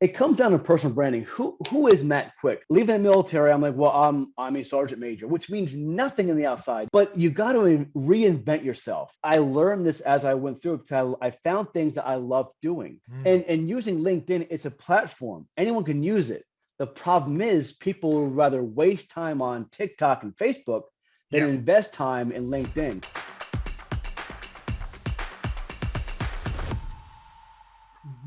It comes down to personal branding. Who is Matt Quick? Leaving the military, I'm like, well, I'm a sergeant major, which means nothing in the outside. But you got to reinvent yourself. I learned this as I went through because I found things that I love doing. And using LinkedIn, it's a platform. Anyone can use it. The problem is people would rather waste time on TikTok and Facebook than invest time in LinkedIn.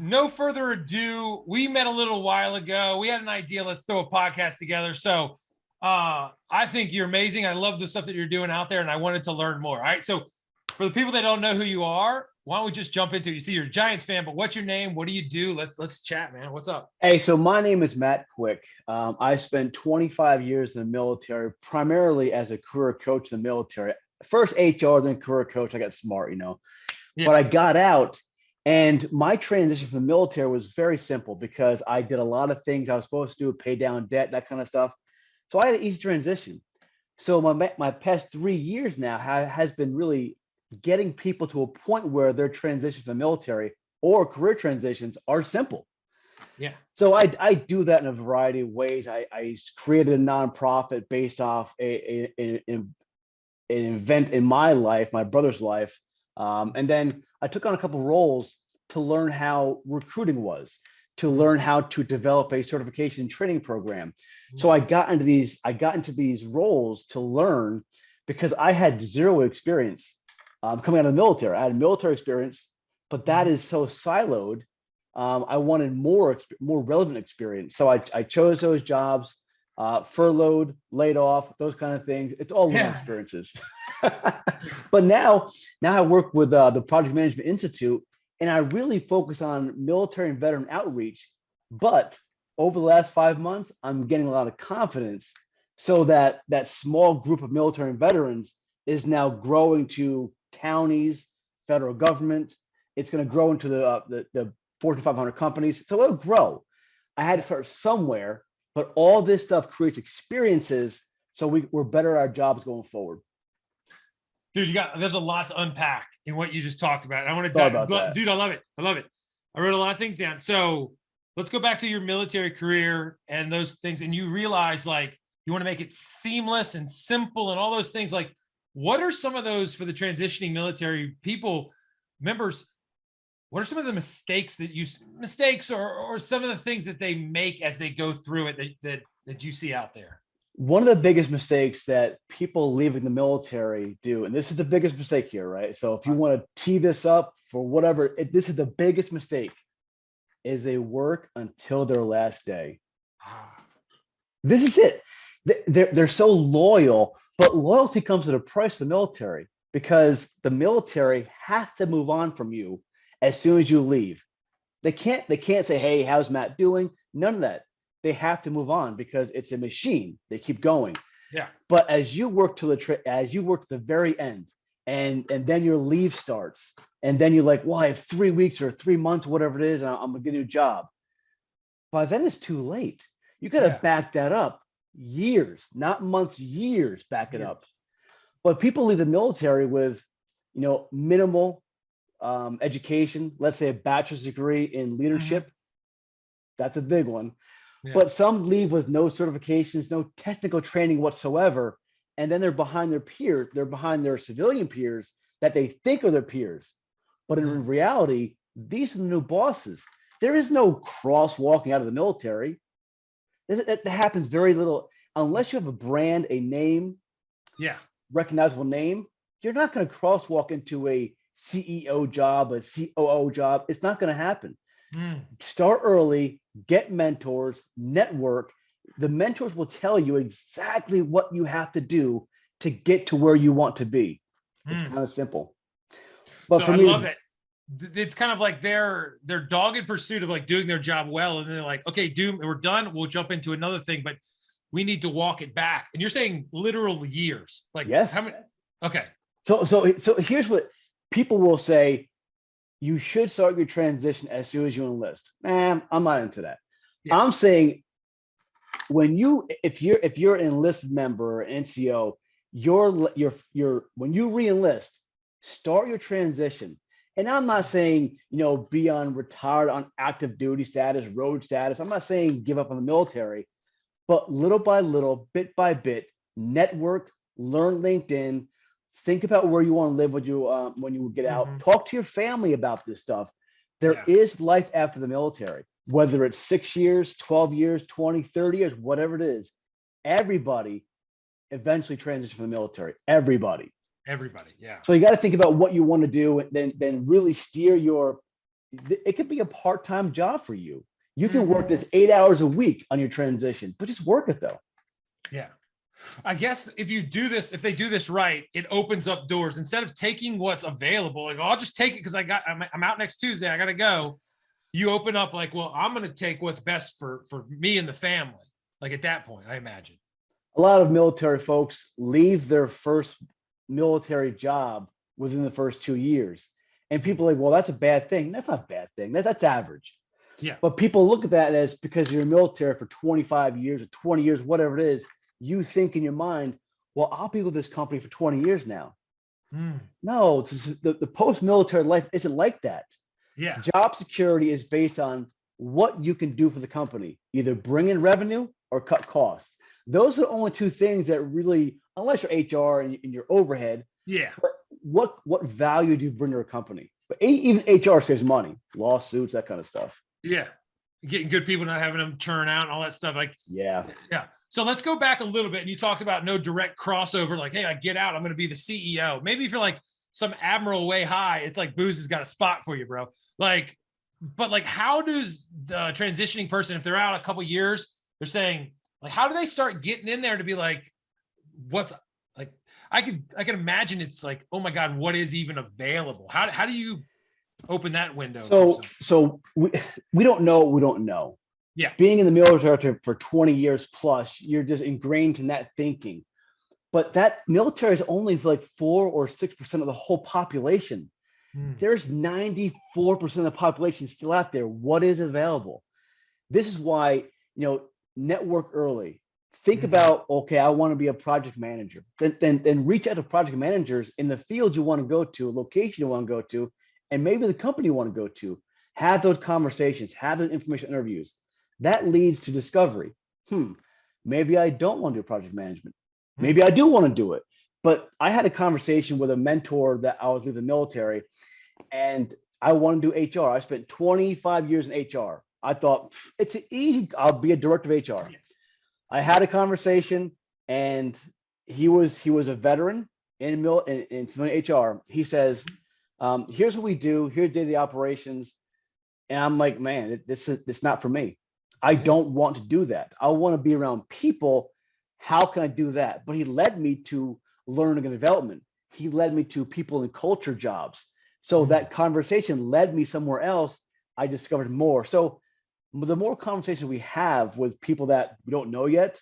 No further ado, we met a little while ago. We had an idea. Let's throw a podcast together. So I think you're amazing. I love the stuff that you're doing out there, and I wanted to learn more. All right. So for the people that don't know who you are, why don't we just jump into it? You see, you're a Giants fan, but what's your name? What do you do? Let's chat, man. What's up? Hey, so my name is Matt Quick. I spent 25 years in the military, primarily as a career coach in the military. First HR, then career coach. I got smart, but I got out. And my transition from the military was very simple because I did a lot of things I was supposed to do, pay down debt, that kind of stuff. So I had an easy transition. So my past 3 years now has been really getting people to a point where their transition from the military or career transitions are simple. Yeah. So I do that in a variety of ways. I created a nonprofit based off an event in my life, my brother's life. And then I took on a couple of roles to learn how recruiting was, to learn how to develop a certification training program. So I got into these roles to learn because I had zero experience coming out of the military. I had military experience, but that is so siloed. I wanted more relevant experience. So I chose those jobs, furloughed, laid off, those kind of things. It's all learning experiences. But now I work with the Project Management Institute, and I really focus on military and veteran outreach. But over the last 5 months, I'm getting a lot of confidence so that small group of military and veterans is now growing to counties, federal government. It's going to grow into the Fortune 500 companies. So it'll grow. I had to start somewhere, but all this stuff creates experiences so we're better at our jobs going forward. Dude, there's a lot to unpack in what you just talked about. And I want to dude, I love it. I love it. I wrote a lot of things down. So let's go back to your military career and those things. And you realize like you want to make it seamless and simple and all those things. Like, what are some of those for the transitioning military people, members? What are some of the mistakes or some of the things that they make as they go through it that you see out there? One of the biggest mistakes that people leaving the military do, and this is the biggest mistake here, right? So if you want to tee this up for whatever, this is the biggest mistake, is they work until their last day. This is it. They're so loyal, but loyalty comes at a price to the military because the military has to move on from you as soon as you leave. They can't say, hey, how's Matt doing? None of that. They have to move on because it's a machine. They keep going. Yeah. But as you work to the very end, and then your leave starts, and then you're like, well, I have 3 weeks or 3 months, whatever it is, and I'm gonna get a new job. By then it's too late. You got to back that up years, not months, years. Back it up. But people leave the military with, minimal education. Let's say a bachelor's degree in leadership. That's a big one. Yeah. But some leave with no certifications, no technical training whatsoever. And then they're behind their peers. They're behind their civilian peers that they think are their peers. But in reality, these are the new bosses. There is no crosswalking out of the military. That happens very little. Unless you have a brand, a name, recognizable name, you're not going to crosswalk into a CEO job, a COO job. It's not going to happen. Start early, get mentors, network. The mentors will tell you exactly what you have to do to get to where you want to be. It's kind of simple. But so I love it. It's kind of like their dogged pursuit of like doing their job well. And then they're like, okay, we're done. We'll jump into another thing, but we need to walk it back. And you're saying literal years. Like, yes. How many? Okay. So here's what people will say. You should start your transition as soon as you enlist. Man, I'm not into that. Yeah. I'm saying if you're an enlisted member or NCO, when you re-enlist, start your transition And I'm not saying, be on retired on active duty status, road status. I'm not saying give up on the military, but little by little, bit by bit, network, learn LinkedIn, think about where you want to live when you get out. Talk to your family about this stuff. There is life after the military, whether it's 6 years, 12 years, 20, 30 years, whatever it is. Everybody eventually transition from the military. Everybody. Yeah. So you got to think about what you want to do, and then really steer it could be a part-time job for you. You can work this 8 hours a week on your transition, but just work it though. Yeah. I guess if they do this right, it opens up doors. Instead of taking what's available, like, oh, I'll just take it because I'm out next Tuesday, I got to go. You open up like, well, I'm going to take what's best for me and the family. Like at that point, I imagine. A lot of military folks leave their first military job within the first 2 years. And people are like, well, that's a bad thing. That's not a bad thing. That's average. Yeah. But people look at that as because you're military for 25 years or 20 years, whatever it is, you think in your mind, well, I'll be with this company for 20 years now. No, the post-military life isn't like that. Yeah. Job security is based on what you can do for the company, either bring in revenue or cut costs. Those are the only two things that really, unless you're HR and your overhead. Yeah. What value do you bring to a company? But even HR saves money, lawsuits, that kind of stuff. Yeah. Getting good people, not having them churn out and all that stuff. Like, yeah. So let's go back a little bit. And you talked about no direct crossover. Like, hey, I get out, I'm going to be the CEO. Maybe if you're like some admiral way high, it's like Booz has got a spot for you, bro. Like, but like, how does the transitioning person, if they're out a couple years, they're saying like, how do they start getting in there to be like, what's like, I can imagine it's like, oh my God, what is even available? How do you open that window? So we don't know what we don't know. Yeah. Being in the military for 20 years plus, you're just ingrained in that thinking. But that military is only like 4 or 6% of the whole population. There's 94% of the population still out there. What is available? This is why, network early. Think about, okay, I want to be a project manager. Then reach out to project managers in the field you want to go to, location you want to go to, and maybe the company you want to go to. Have those conversations, have those information interviews. That leads to discovery. Maybe I don't want to do project management. Maybe I do want to do it. But I had a conversation with a mentor that I was leaving the military, and I want to do HR. I spent 25 years in HR. I thought it's easy. I'll be a director of HR. I had a conversation, and he was a veteran in HR. He says, "Here's what we do. Here's daily operations," and I'm like, "Man, it's not for me. I don't want to do that. I want to be around people. How can I do that?" But he led me to learning and development. He led me to people and culture jobs. So that conversation led me somewhere else. I discovered more. So the more conversations we have with people that we don't know yet,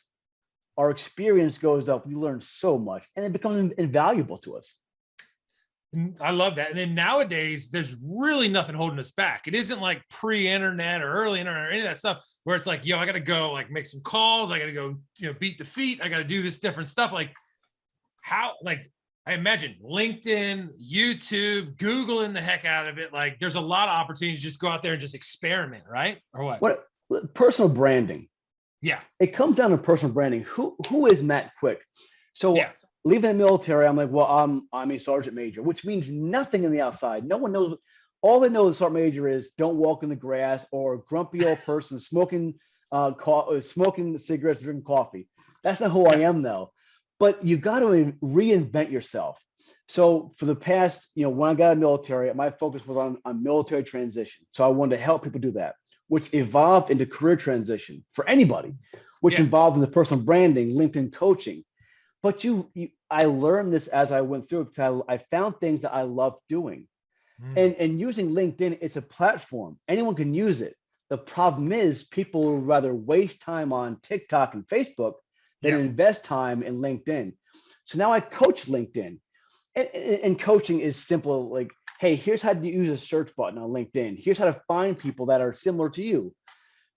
our experience goes up. We learn so much, and it becomes invaluable to us. I love that. And then nowadays, there's really nothing holding us back. It isn't like pre-internet or early internet or any of that stuff where it's like, yo, I got to go like make some calls. I got to go, beat the feet. I got to do this different stuff. Like I imagine LinkedIn, YouTube, Googling the heck out of it. Like there's a lot of opportunities to just go out there and just experiment, right? Or what? Personal branding. Yeah. It comes down to personal branding. Who is Matt Quick? So leaving the military, I'm like, well, I'm a sergeant major, which means nothing in the outside. No one knows. All they know the sergeant major is don't walk in the grass, or grumpy old person smoking cigarettes, drinking coffee. That's not who I am though. But you've got to reinvent yourself. So for the past, when I got out of the military, my focus was on military transition. So I wanted to help people do that, which evolved into career transition for anybody, which involved in the personal branding, LinkedIn coaching. But I learned this as I went through it because I found things that I loved doing. And using LinkedIn, it's a platform. Anyone can use it. The problem is people would rather waste time on TikTok and Facebook than invest time in LinkedIn. So now I coach LinkedIn. And coaching is simple, like, hey, here's how to use a search button on LinkedIn. Here's how to find people that are similar to you,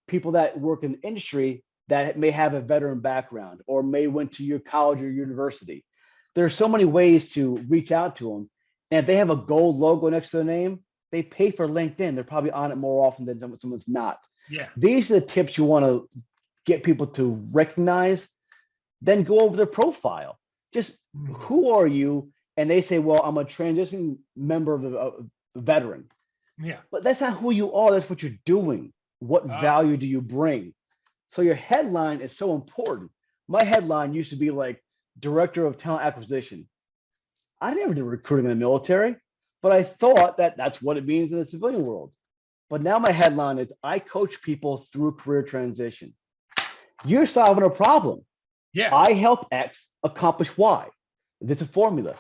people that work in the industry that may have a veteran background or may went to your college or university. There are so many ways to reach out to them. And if they have a gold logo next to their name, they pay for LinkedIn. They're probably on it more often than someone's not. Yeah. These are the tips you want to get people to recognize. Then go over their profile. Just who are you? And they say, well, I'm a transitioning member of a veteran. Yeah. But that's not who you are. That's what you're doing. What value do you bring? So your headline is so important. My headline used to be like Director of Talent Acquisition. I never did recruiting in the military, but I thought that that's what it means in the civilian world. But now my headline is I coach people through career transition. You're solving a problem. Yeah. I help X accomplish Y. It's a formula.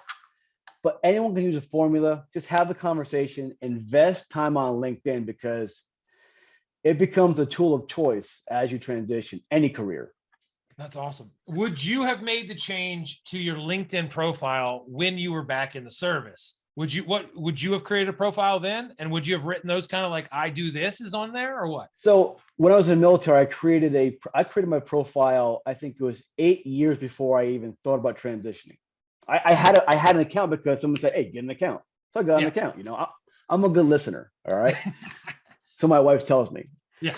But anyone can use a formula. Just have a conversation, invest time on LinkedIn because it becomes a tool of choice as you transition any career. That's awesome. Would you have made the change to your LinkedIn profile when you were back in the service? Would you have created a profile then? And would you have written those kind of like, I do this is on there or what? So when I was in the military, I created my profile. I think it was 8 years before I even thought about transitioning. I had an account because someone said, hey, get an account. So I got an account, I'm a good listener. All right. So my wife tells me. Yeah.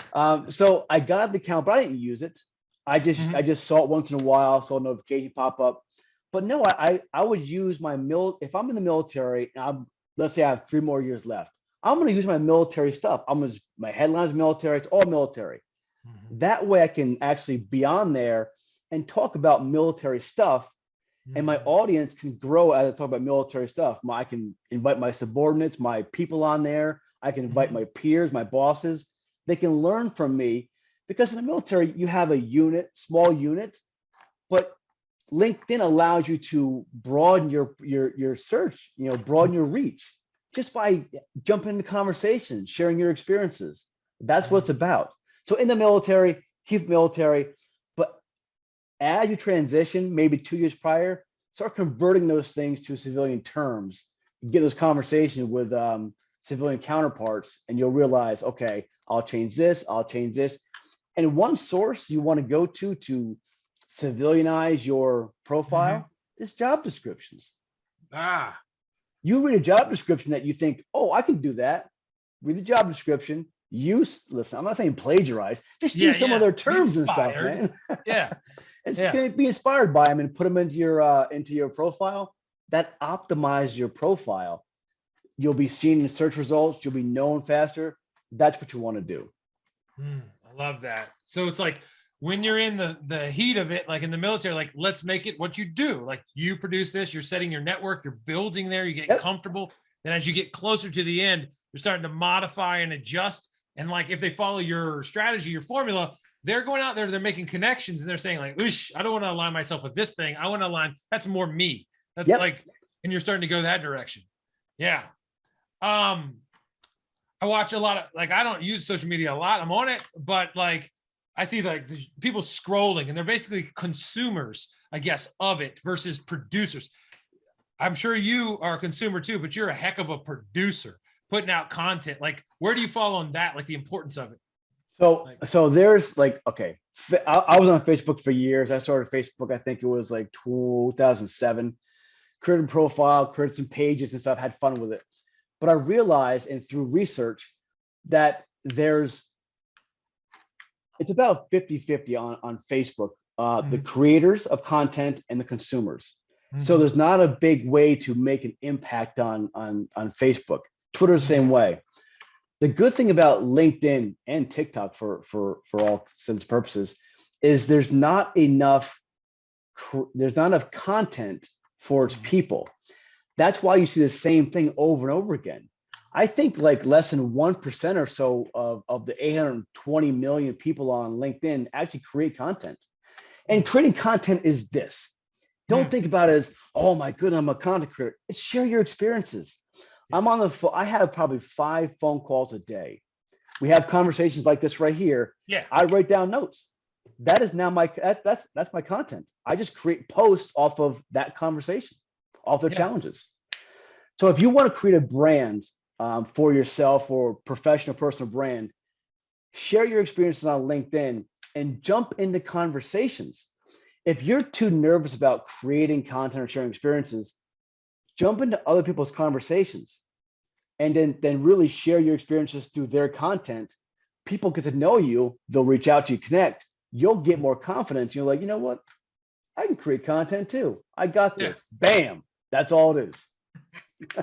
So I got the account, but I didn't use it. I just saw it once in a while, saw a notification pop up. But no, I would use if I'm in the military and let's say I have 3 more years left, I'm going to use my military stuff. My headlines military, it's all military. That way I can actually be on there and talk about military stuff. And my audience can grow as I talk about military stuff. I can invite my subordinates, my people on there. I can invite my peers, my bosses. They can learn from me because in the military, you have a unit, small unit, but LinkedIn allows you to broaden your search, broaden your reach just by jumping into conversations, sharing your experiences. That's what it's about. So in the military, keep military, but as you transition, maybe 2 years prior, start converting those things to civilian terms, get those conversations with civilian counterparts, and you'll realize, okay, I'll change this, And one source you want to go to civilianize your profile is job descriptions. You read a job description that you think, oh, I can do that. Read the job description. Listen, I'm not saying plagiarize, just use some of their terms and stuff, man. Yeah. It's going to be inspired by them and put them into your profile. That optimize your profile. You'll be seen in search results. You'll be known faster. That's what you want to do. I love that. So it's like when you're in the heat of it, like in the military, like let's make it what you do. Like you produce this, you're setting your network, you're building there, you get comfortable. Then as you get closer to the end, you're starting to modify and adjust. And like if they follow your strategy, your formula, they're going out there, they're making connections and they're saying like, I don't want to align myself with this thing. I want to align, that's more me. That's like, and you're starting to go that direction. Yeah. I watch a lot of, like, I don't use social media a lot. I'm on it, but like, I see like people scrolling and they're basically consumers, I guess, of it versus producers. I'm sure you are a consumer too, but you're a heck of a producer putting out content. Like, where do you fall on that? Like the importance of it? So there's like, okay, I was on Facebook for years. I started Facebook, I think it was like 2007, created a profile, created some pages and stuff, had fun with it. But I realized, and through research, that it's about 50-50 on Facebook, the creators of content and the consumers. So there's not a big way to make an impact on Facebook. Twitter the same way. The good thing about LinkedIn and TikTok for all intents and purposes is there's not enough content for its people. That's why you see the same thing over and over again. I think like less than 1% or so of the 820 million people on LinkedIn actually create content. And creating content is this. Don't think about it as, oh my goodness, I'm a content creator. It's share your experiences. I'm on the phone. I have probably 5 phone calls a day. We have conversations like this right here. Yeah. I write down notes. That is now that's my content. I just create posts off of that conversation, off their challenges. So if you want to create a brand for yourself or professional personal brand, share your experiences on LinkedIn and jump into conversations. If you're too nervous about creating content or sharing experiences, jump into other people's conversations and then really share your experiences through their content. People get to know you, they'll reach out to you, connect, you'll get more confidence. You're like, you know what? I can create content too. I got this. Bam. That's all it is.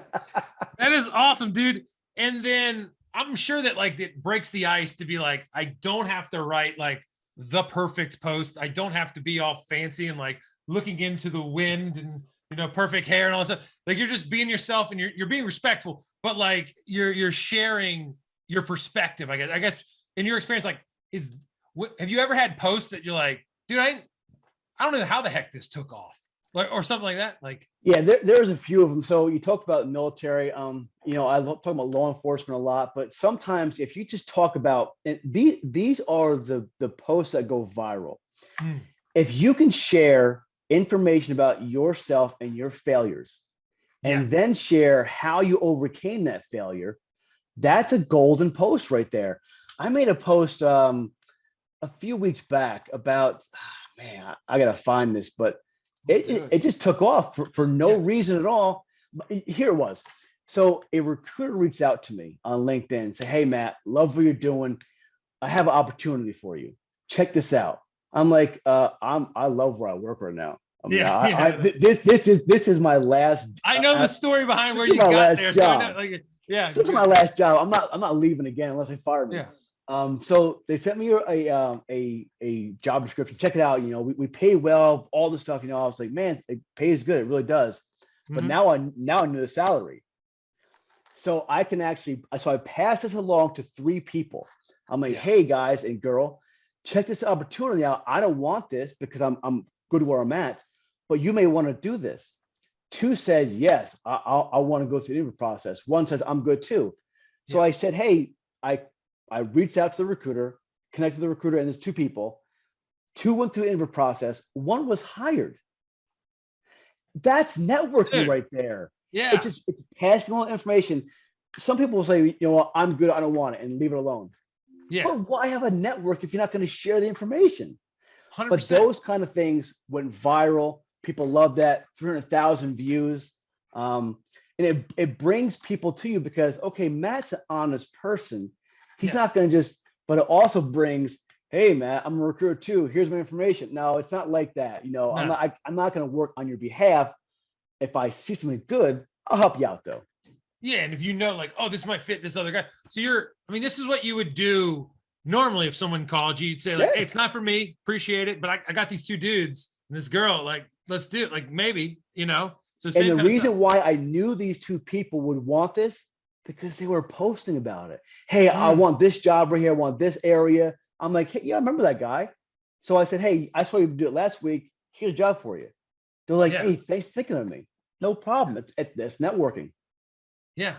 That is awesome, dude. And then I'm sure that like it breaks the ice to be like, I don't have to write like the perfect post. I don't have to be all fancy and like looking into the wind and, you know, perfect hair and all that stuff. Like you're just being yourself and you're being respectful, but like you're sharing your perspective. I guess in your experience, like have you ever had posts that you're like, dude, I don't know how the heck this took off, like, or something like that? Like, yeah, there's a few of them. So you talked about military, you know, I talk about law enforcement a lot, but sometimes if you just talk about, and these are the posts that go viral. If you can share information about yourself and your failures, and then share how you overcame that failure, that's a golden post right there. I made a post a few weeks back about, man, I gotta find this, but it just took off for no reason at all. Here it was. So a recruiter reached out to me on LinkedIn and said, hey, Matt, love what you're doing. I have an opportunity for you. Check this out. I'm like, I love where I work right now. I mean, this is my last. I know the story behind where you got there. So I know, like, this is my last job. I'm not leaving again unless they fire me. So they sent me a job description. Check it out. You know, we pay well, all this stuff. You know, I was like, man, it pays good. It really does. But now I knew the salary. So I can actually, so I passed this along to 3 people. I'm like, hey guys and girl, check this opportunity out. I don't want this because I'm good where I'm at, but you may want to do this. 2 said, yes, I want to go through the interview process. 1 says, I'm good too. So I said, hey, I reached out to the recruiter, connected to the recruiter, and there's 2 people. 2 went through the interview process. 1 was hired. That's networking right there. Yeah. It's passing on information. Some people will say, you know what, I'm good, I don't want it, and leave it alone. Yeah. But why have a network if you're not going to share the information? 100%. But those kind of things went viral. People love that. 300,000 views. And it brings people to you because, okay, Matt's an honest person. He's not going to just, but it also brings, hey, Matt, I'm a recruiter too. Here's my information. No, it's not like that. You know, I'm not going to work on your behalf. If I see something good, I'll help you out though. Yeah. And if you know, like, oh, this might fit this other guy. So I mean, this is what you would do normally if someone called you. You'd say like, hey, it's not for me. Appreciate it. But I got these 2 dudes and this girl, like, let's do it. Like maybe, you know. So and the reason why I knew these 2 people would want this, because they were posting about it. Hey, I want this job right here. I want this area. I'm like, hey, yeah, I remember that guy. So I said, hey, I saw you do it last week. Here's a job for you. They're like, hey, thanks for thinking of me. No problem. It's networking. Yeah.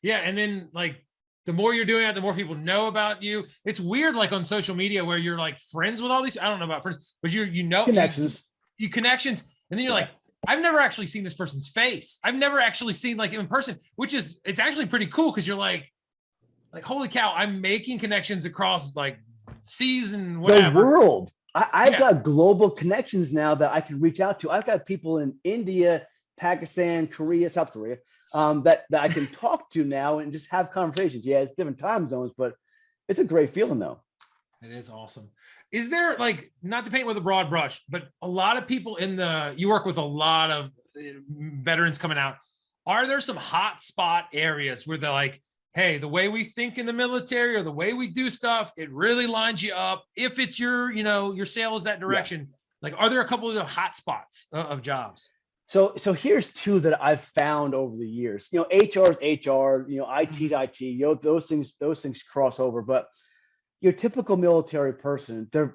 Yeah. And then like the more you're doing it, the more people know about you. It's weird, like on social media where you're like friends with all these, I don't know about friends, but you know, connections. You connections. And then you're like, I've never actually seen this person's face. I've never actually seen like in person, it's actually pretty cool. Cause you're like, holy cow, I'm making connections across like seas and whatever. The world. I've got global connections now that I can reach out to. I've got people in India, Pakistan, Korea, South Korea, that I can talk to now and just have conversations. Yeah, it's different time zones, but it's a great feeling though. It is awesome. Is there, like, not to paint with a broad brush, but a lot of people you work with a lot of veterans coming out. Are there some hot spot areas where they're like, hey, the way we think in the military or the way we do stuff, it really lines you up. If it's your sale is that direction. Like, are there a couple of hot spots of jobs? So here's 2 that I've found over the years. You know, HR is HR, you know, IT is IT, you know, those things cross over, but your typical military person, they're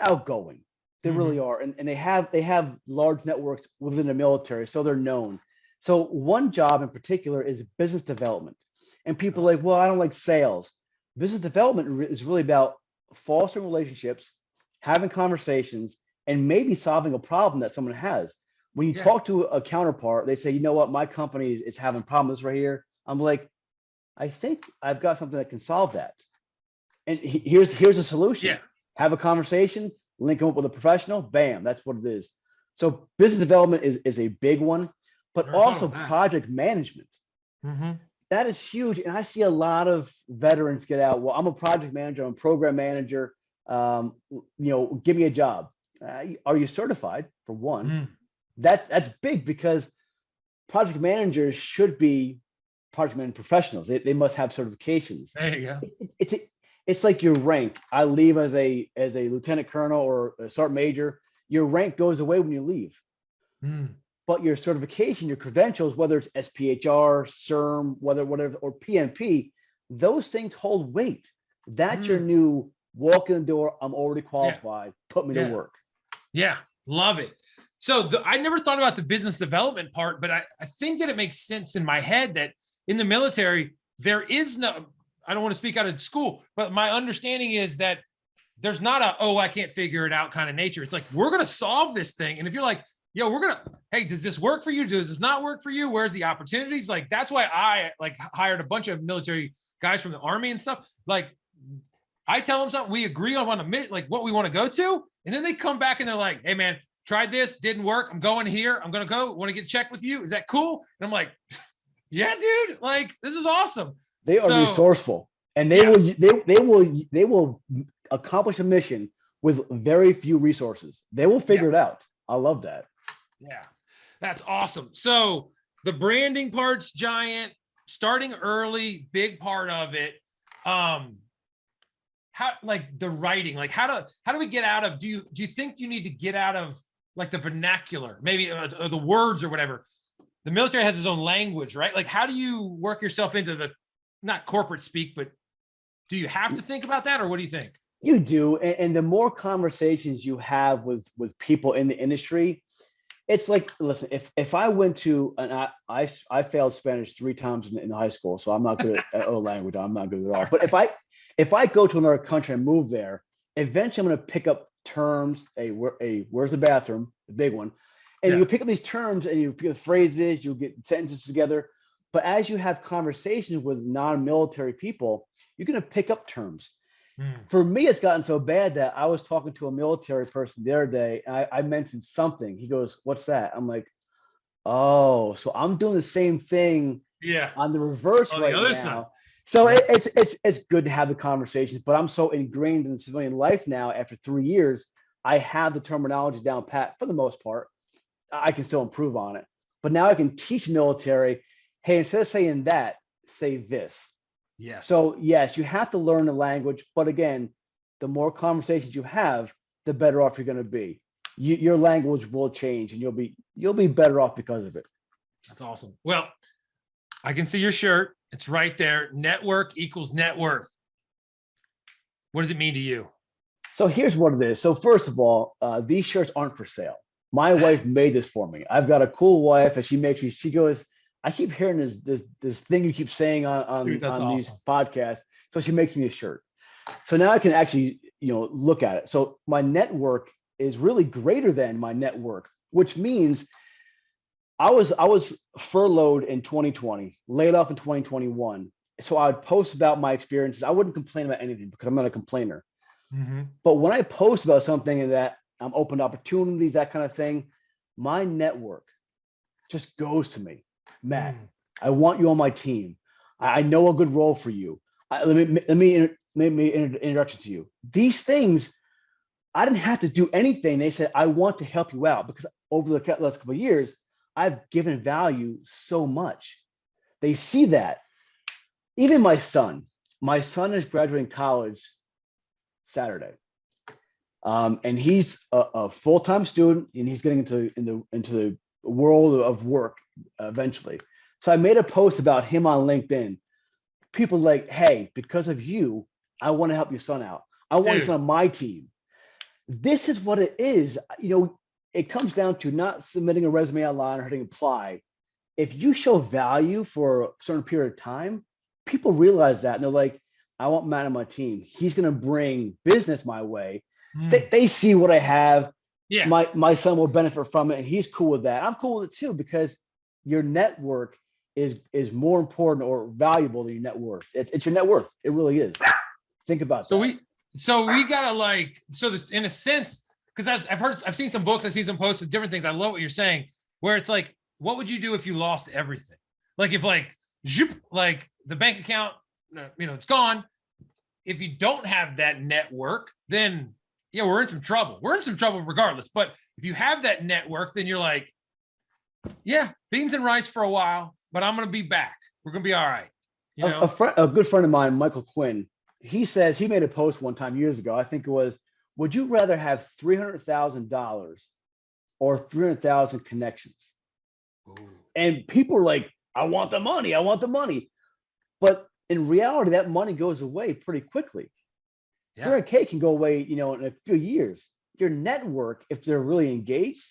outgoing. They really are. And they have large networks within the military, so they're known. So one job in particular is business development. And people are like, well, I don't like sales. Business development is really about fostering relationships, having conversations, and maybe solving a problem that someone has. When you talk to a counterpart, they say, you know what, my company is having problems right here. I'm like, I think I've got something that can solve that. And here's a solution. Yeah. Have a conversation, link them up with a professional, bam, that's what it is. So business development is a big one, but also project management. That is huge. And I see a lot of veterans get out. Well, I'm a project manager, I'm a program manager. Give me a job. Are you certified, for one? That's big, because project managers should be project management professionals. They must have certifications. There you go. It's like your rank. I leave as a lieutenant colonel or a sergeant major. Your rank goes away when you leave. But your certification, your credentials, whether it's SPHR, CERM, whatever, or PMP, those things hold weight. That's your new walk in the door. I'm already qualified. Put me to work. Yeah, love it. So I never thought about the business development part, but I think that it makes sense in my head that in the military, there is no, I don't want to speak out of school, but my understanding is that there's not a, oh, I can't figure it out kind of nature. It's like, we're going to solve this thing. And if you're like, yo, hey, does this work for you? Does this not work for you? Where's the opportunities? Like, that's why I hired a bunch of military guys from the Army and stuff. Like, I tell them something, we agree on what we want to go to. And then they come back and they're like, hey man, tried this, didn't work. I'm going here. I'm going to go, want to get checked with you. Is that cool? And I'm like, yeah, dude, like, this is awesome. They are resourceful, and they will accomplish a mission with very few resources. They will figure it out. I love that. Yeah, that's awesome. So the branding part's giant, starting early, big part of it. How, like the writing, like how do we get out of, do you think you need to get out of like the vernacular, maybe or the words or whatever? The military has its own language, right? Like, how do you work yourself into the, not corporate speak, but do you have to think about that, or what do you think? You do. And the more conversations you have with people in the industry, it's like, listen, if I went to, and I failed Spanish 3 times in high school, so I'm not good at other language. I'm not good at all. But if I go to another country and move there, eventually I'm going to pick up terms, where's the bathroom, the big one. And you pick up these terms and you pick up phrases, you'll get sentences together. But as you have conversations with non-military people, you're going to pick up terms. For me, it's gotten so bad that I was talking to a military person the other day, and I mentioned something. He goes, "What's that?" I'm like, "Oh, so I'm doing the same thing on the reverse on right the other now." Side. So it's good to have the conversations, but I'm so ingrained in civilian life now. After 3 years, I have the terminology down pat for the most part. I can still improve on it, but now I can teach military. Hey, instead of saying that, say this. Yes. So yes, you have to learn the language, but again, the more conversations you have, the better off you're going to be. Your language will change, and you'll be better off because of it. That's awesome. Well, I can see your shirt. It's right there. Network equals net worth. What does it mean to you? So here's what it is. So first of all, these shirts aren't for sale. My wife made this for me. I've got a cool wife, and she goes, I keep hearing this thing you keep saying on these podcasts. So she makes me a shirt. So now I can actually, look at it. So my network is really greater than my net worth, which means I was furloughed in 2020, laid off in 2021. So I would post about my experiences. I wouldn't complain about anything because I'm not a complainer. But when I post about something that I'm open to opportunities, that kind of thing, my network just goes to me. Matt, I want you on my team. I know a good role for you. Let me introduction to you. These things, I didn't have to do anything. They said, I want to help you out, because over the last couple of years, I've given value so much. They see that. Even my son is graduating college Saturday. And he's a full-time student, and he's getting into the world of work eventually. So I made a post about him on LinkedIn. People like, hey, because of you, I want to help your son out. I want your son on my team. This is what it is. It comes down to not submitting a resume online or hitting apply. If you show value for a certain period of time, people realize that, and they're like, I want Matt on my team. He's going to bring business my way. They see what I have. Yeah. My son will benefit from it, and he's cool with that. I'm cool with it too, because your network is more important or valuable than your net worth. It's your net worth. It really is. Think about that. So we gotta in a sense, because I've seen some books, I've seen some posts of different things. I love what you're saying, where it's like, what would you do if you lost everything? Like if zoop, like the bank account, you know, it's gone. If you don't have that network, then yeah, we're in some trouble. We're in some trouble regardless. But if you have that network, then you're like, yeah, beans and rice for a while, but I'm going to be back. We're going to be all right. You know, a good friend of mine, Michael Quinn, he says, he made a post one time years ago. I think it was, would you rather have $300,000 or 300,000 connections? ooh, And people are like, I want the money. I want the money. But in reality, that money goes away pretty quickly. yeah, 300K can go away, you know, in a few years. Your network, if they're really engaged,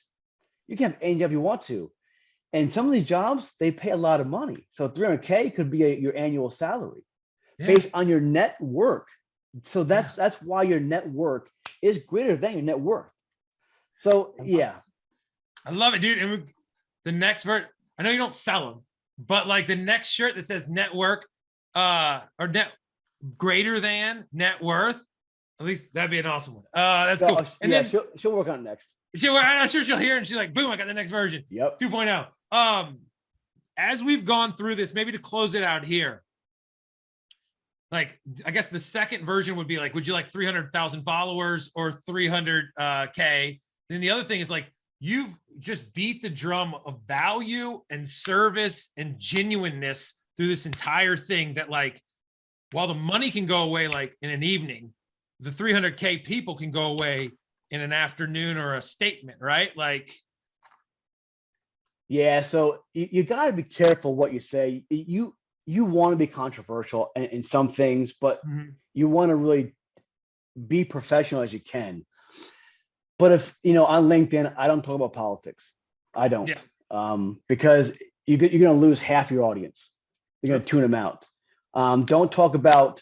you can have any job you want to. And some of these jobs, they pay a lot of money. So 300K could be your annual salary yeah, based on your net worth. So yeah. that's why your net worth is greater than your net worth. So yeah, I love it, dude. And the next vert, I know you don't sell them, but like the next shirt that says network, or net greater than net worth, at least that'd be an awesome one. That's so, cool. And yeah, then she'll work on it next. I'm sure she'll hear it and she's like, boom, I got the next version. Yep. 2.0. As we've gone through this, maybe to close it out here, like, I guess the second version would be like, would you like 300,000 followers or 300K? Then the other thing is like, you've just beat the drum of value and service and genuineness through this entire thing, that like, while the money can go away like in an evening, the 300K people can go away in an afternoon or a statement, right? Like, Yeah, so you got to be careful what you say. You want to be controversial in some things, but you want to really be professional as you can. But if, you know, on LinkedIn, I don't talk about politics. I don't, because you're going to lose half your audience. You're going to tune them out. Don't talk about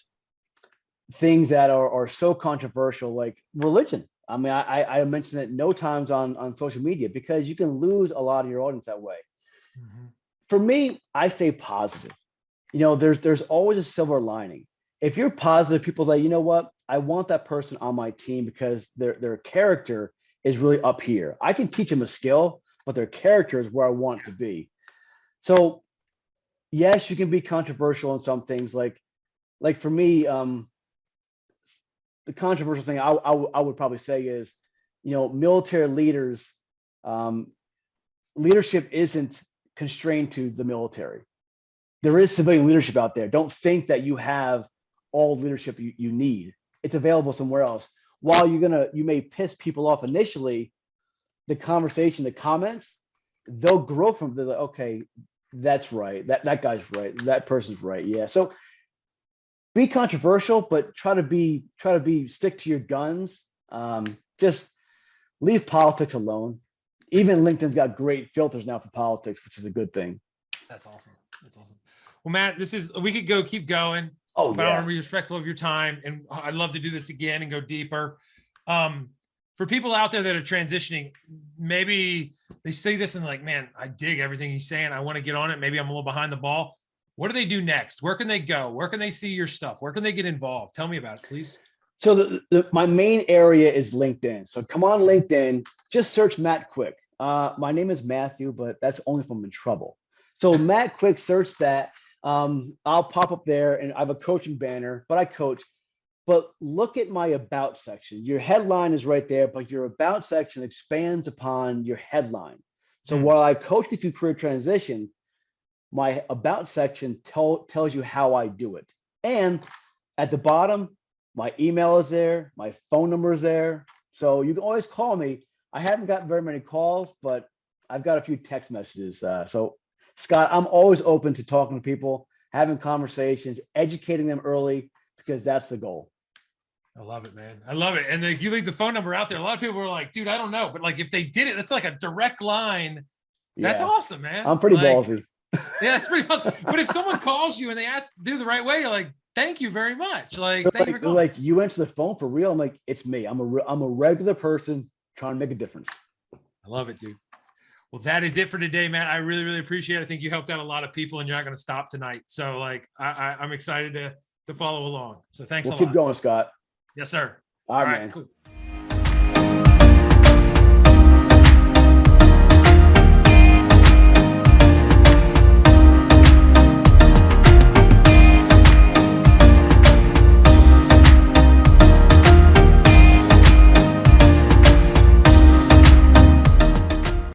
things that are so controversial, like religion. I mean, I mentioned it no times on social media, because you can lose a lot of your audience that way. For me, I stay positive. You know, there's always a silver lining. If you're positive, people say, you know what, I want that person on my team because their character is really up here. I can teach them a skill, but their character is where I want to be. So yes, you can be controversial in some things. Like for me, the controversial thing I would probably say is, you know, military leaders, leadership isn't constrained to the military. There is civilian leadership out there. Don't think that you have all leadership you need. It's available somewhere else. While you may piss people off initially, the conversation, the comments, they'll grow from the, okay, that's right. That guy's right. That person's right. Yeah. So be controversial, but try to be stick to your guns. Just leave politics alone. Even LinkedIn's got great filters now for politics, which is a good thing. That's awesome. That's awesome. Well, Matt, we could keep going. Oh, but yeah. I want to be respectful of your time, and I'd love to do this again and go deeper. For people out there that are transitioning, maybe they see this and like, man, I dig everything he's saying. I want to get on it. Maybe I'm a little behind the ball. What do they do next? Where can they go? Where can they see your stuff? Where can they get involved? Tell me about it, please. So my main area is LinkedIn. So come on LinkedIn, just search Matt Quick. My name is Matthew, but that's only if I'm in trouble. So Matt Quick, search that. I'll pop up there, and I have a coaching banner, but I coach. But look at my about section. Your headline is right there, but your about section expands upon your headline. So while I coach you through career transition, my about section tells you how I do it. And at the bottom, my email is there, my phone number is there. So you can always call me. I haven't gotten very many calls, but I've got a few text messages. So Scott, I'm always open to talking to people, having conversations, educating them early, because that's the goal. I love it, man. I love it. And if you leave the phone number out there, a lot of people are like, dude, I don't know. But like, if they did it, that's like a direct line. That's awesome, man. I'm pretty ballsy. Yeah, it's pretty awesome. But if someone calls you and they do the right way, you're like, thank you very much. Like, thank you for calling. Like, you answer the phone for real. I'm like, it's me. I'm a regular person trying to make a difference. I love it, dude. Well, that is it for today, man. I really, really appreciate it. I think you helped out a lot of people, and you're not going to stop tonight. So like, I'm excited to follow along. So thanks a lot. Keep going, Scott. Yes, sir. All right, man. Cool.